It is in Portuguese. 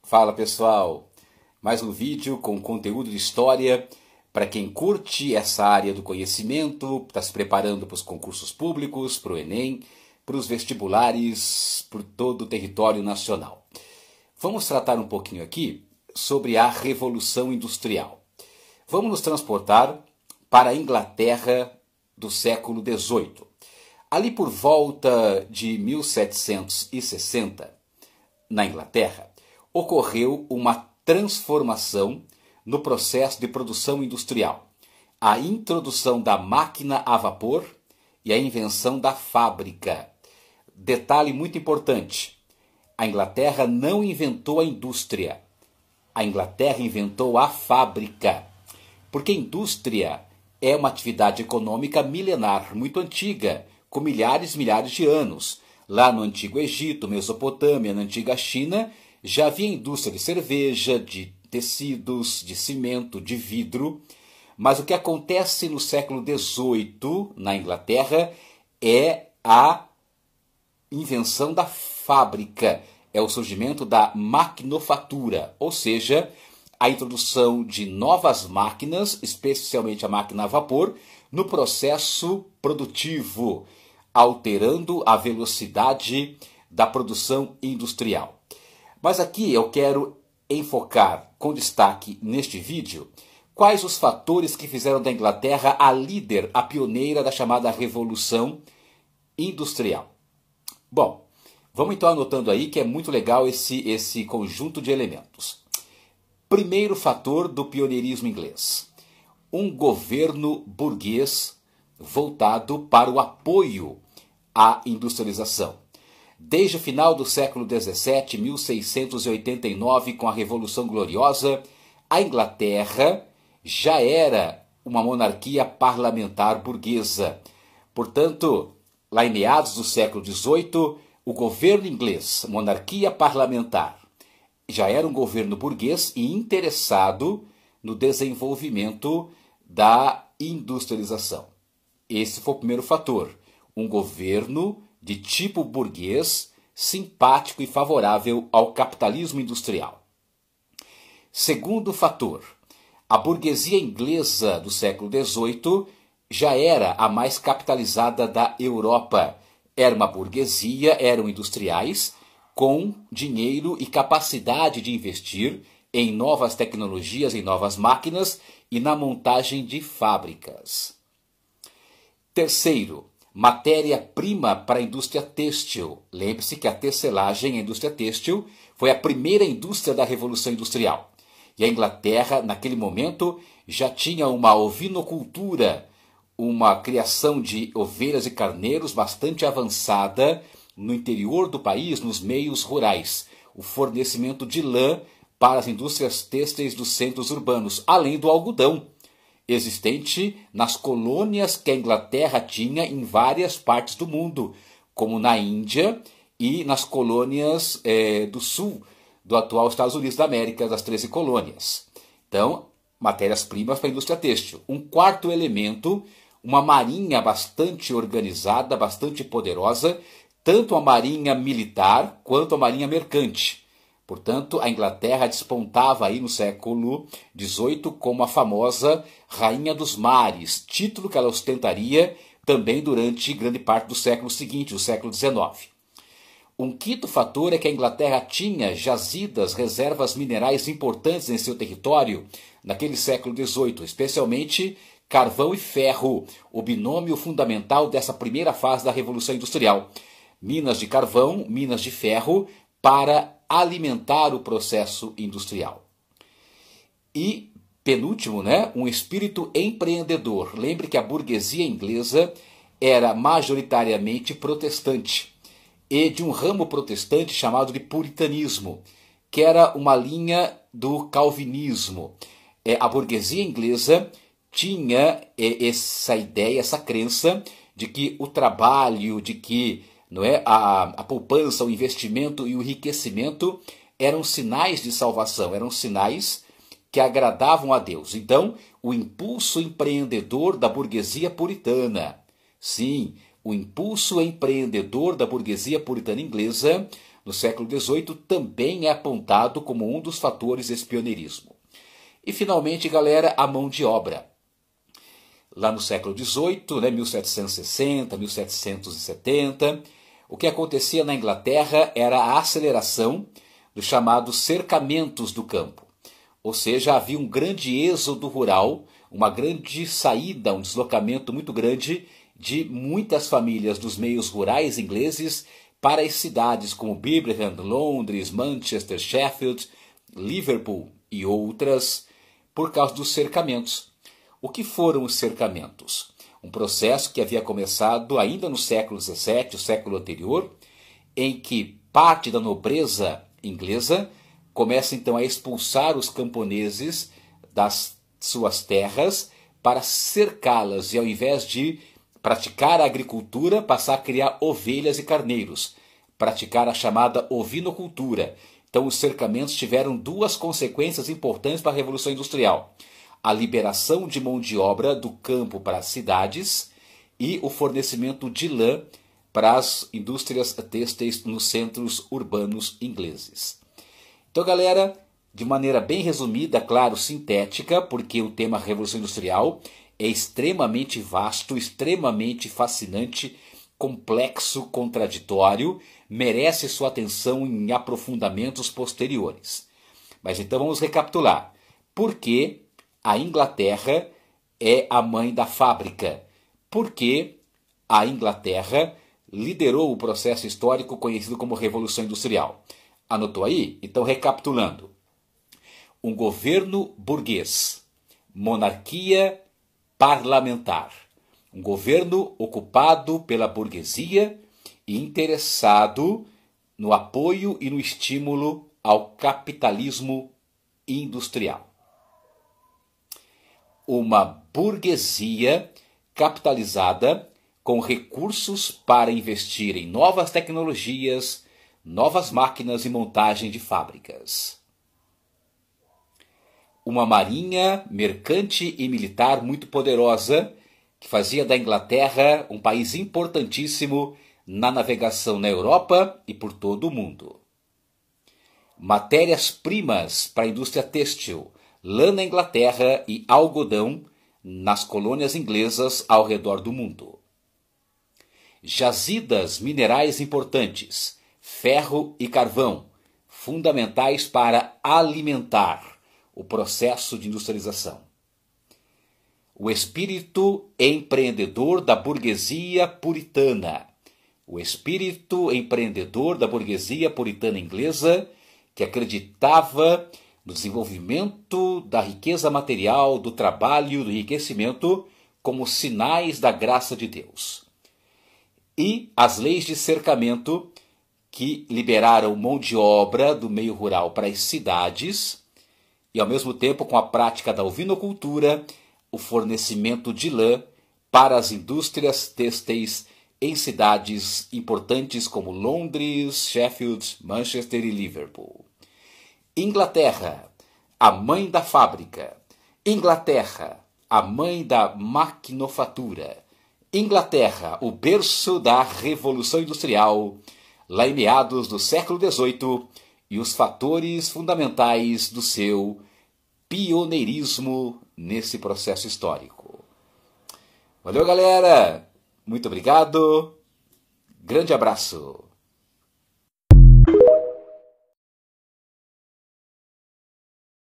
Fala pessoal, mais um vídeo com conteúdo de história para quem curte essa área do conhecimento, está se preparando para os concursos públicos, para o Enem, para os vestibulares, por todo o território nacional. Vamos tratar um pouquinho aqui sobre a Revolução Industrial. Vamos nos transportar para a Inglaterra do século XVIII. Ali por volta de 1760, na Inglaterra, ocorreu uma transformação no processo de produção industrial. A introdução da máquina a vapor e a invenção da fábrica. Detalhe muito importante, a Inglaterra não inventou a indústria. A Inglaterra inventou a fábrica. Porque indústria é uma atividade econômica milenar, muito antiga, com milhares e milhares de anos. Lá no Antigo Egito, Mesopotâmia, na Antiga China, já havia indústria de cerveja, de tecidos, de cimento, de vidro. Mas o que acontece no século XVIII, na Inglaterra, é a invenção da fábrica, é o surgimento da maquinofatura, ou seja, a introdução de novas máquinas, especialmente a máquina a vapor, no processo produtivo, alterando a velocidade da produção industrial. Mas aqui eu quero enfocar com destaque neste vídeo quais os fatores que fizeram da Inglaterra a líder, a pioneira da chamada Revolução Industrial. Bom, vamos então anotando aí que é muito legal esse conjunto de elementos. Primeiro fator do pioneirismo inglês: um governo burguês voltado para o apoio à industrialização. Desde o final do século XVII, 1689, com a Revolução Gloriosa, a Inglaterra já era uma monarquia parlamentar burguesa. Portanto, lá em meados do século XVIII, o governo inglês, monarquia parlamentar, já era um governo burguês e interessado no desenvolvimento da industrialização. Esse foi o primeiro fator, um governo de tipo burguês, simpático e favorável ao capitalismo industrial. Segundo fator, a burguesia inglesa do século XVIII já era a mais capitalizada da Europa. Era uma burguesia, eram industriais, com dinheiro e capacidade de investir em novas tecnologias, em novas máquinas e na montagem de fábricas. Terceiro, matéria-prima para a indústria têxtil. Lembre-se que a tecelagem, a indústria têxtil, foi a primeira indústria da Revolução Industrial. E a Inglaterra, naquele momento, já tinha uma ovinocultura, uma criação de ovelhas e carneiros bastante avançada no interior do país, nos meios rurais. O fornecimento de lã para as indústrias têxteis dos centros urbanos, além do algodão, existente nas colônias que a Inglaterra tinha em várias partes do mundo, como na Índia e nas colônias do sul do atual Estados Unidos da América, das 13 colônias. Então, matérias-primas para a indústria têxtil. Um quarto elemento, uma marinha bastante organizada, bastante poderosa, tanto a marinha militar quanto a marinha mercante. Portanto, a Inglaterra despontava aí no século XVIII como a famosa Rainha dos Mares, título que ela ostentaria também durante grande parte do século seguinte, do século XIX. Um quinto fator é que a Inglaterra tinha jazidas, reservas minerais importantes em seu território naquele século XVIII, especialmente carvão e ferro, o binômio fundamental dessa primeira fase da Revolução Industrial. Minas de carvão, minas de ferro, para alimentar o processo industrial. E, penúltimo, um espírito empreendedor. Lembre que a burguesia inglesa era majoritariamente protestante, e de um ramo protestante chamado de puritanismo, que era uma linha do calvinismo. A burguesia inglesa tinha essa ideia, essa crença de que o trabalho, de que a poupança, o investimento e o enriquecimento eram sinais de salvação, eram sinais que agradavam a Deus. Então, o impulso empreendedor da burguesia puritana. Sim, o impulso empreendedor da burguesia puritana inglesa no século XVIII, também é apontado como um dos fatores desse pioneirismo. E, finalmente, galera, a mão de obra. Lá no século XVIII, 1760, 1770, o que acontecia na Inglaterra era a aceleração dos chamados cercamentos do campo. Ou seja, havia um grande êxodo rural, uma grande saída, um deslocamento muito grande de muitas famílias dos meios rurais ingleses para as cidades como Birmingham, Londres, Manchester, Sheffield, Liverpool e outras, por causa dos cercamentos. O que foram os cercamentos? Um processo que havia começado ainda no século XVII, o século anterior, em que parte da nobreza inglesa começa então a expulsar os camponeses das suas terras para cercá-las e, ao invés de praticar a agricultura, passar a criar ovelhas e carneiros, praticar a chamada ovinocultura. Então os cercamentos tiveram duas consequências importantes para a Revolução Industrial: a liberação de mão de obra do campo para as cidades e o fornecimento de lã para as indústrias têxteis nos centros urbanos ingleses. Então, galera, de maneira bem resumida, claro, sintética, porque o tema Revolução Industrial é extremamente vasto, extremamente fascinante, complexo, contraditório, merece sua atenção em aprofundamentos posteriores. Mas então vamos recapitular. Por que a Inglaterra é a mãe da fábrica? Por que a Inglaterra liderou o processo histórico conhecido como Revolução Industrial? Anotou aí? Então, recapitulando. Um governo burguês, monarquia parlamentar, um governo ocupado pela burguesia e interessado no apoio e no estímulo ao capitalismo industrial. Uma burguesia capitalizada com recursos para investir em novas tecnologias, novas máquinas e montagem de fábricas. Uma marinha mercante e militar muito poderosa, que fazia da Inglaterra um país importantíssimo na navegação na Europa e por todo o mundo. Matérias-primas para a indústria têxtil, lã na Inglaterra e algodão nas colônias inglesas ao redor do mundo. Jazidas minerais importantes, ferro e carvão, fundamentais para alimentar o processo de industrialização. O espírito empreendedor da burguesia puritana. O espírito empreendedor da burguesia puritana inglesa, que acreditava no desenvolvimento da riqueza material, do trabalho, do enriquecimento, como sinais da graça de Deus. E as leis de cercamento, que liberaram mão de obra do meio rural para as cidades, e ao mesmo tempo com a prática da ovinocultura, o fornecimento de lã para as indústrias têxteis em cidades importantes como Londres, Sheffield, Manchester e Liverpool. Inglaterra, a mãe da fábrica. Inglaterra, a mãe da maquinofatura. Inglaterra, o berço da Revolução Industrial, lá em meados do século XVIII, e os fatores fundamentais do seu pioneirismo nesse processo histórico. Valeu, galera! Muito obrigado! Grande abraço!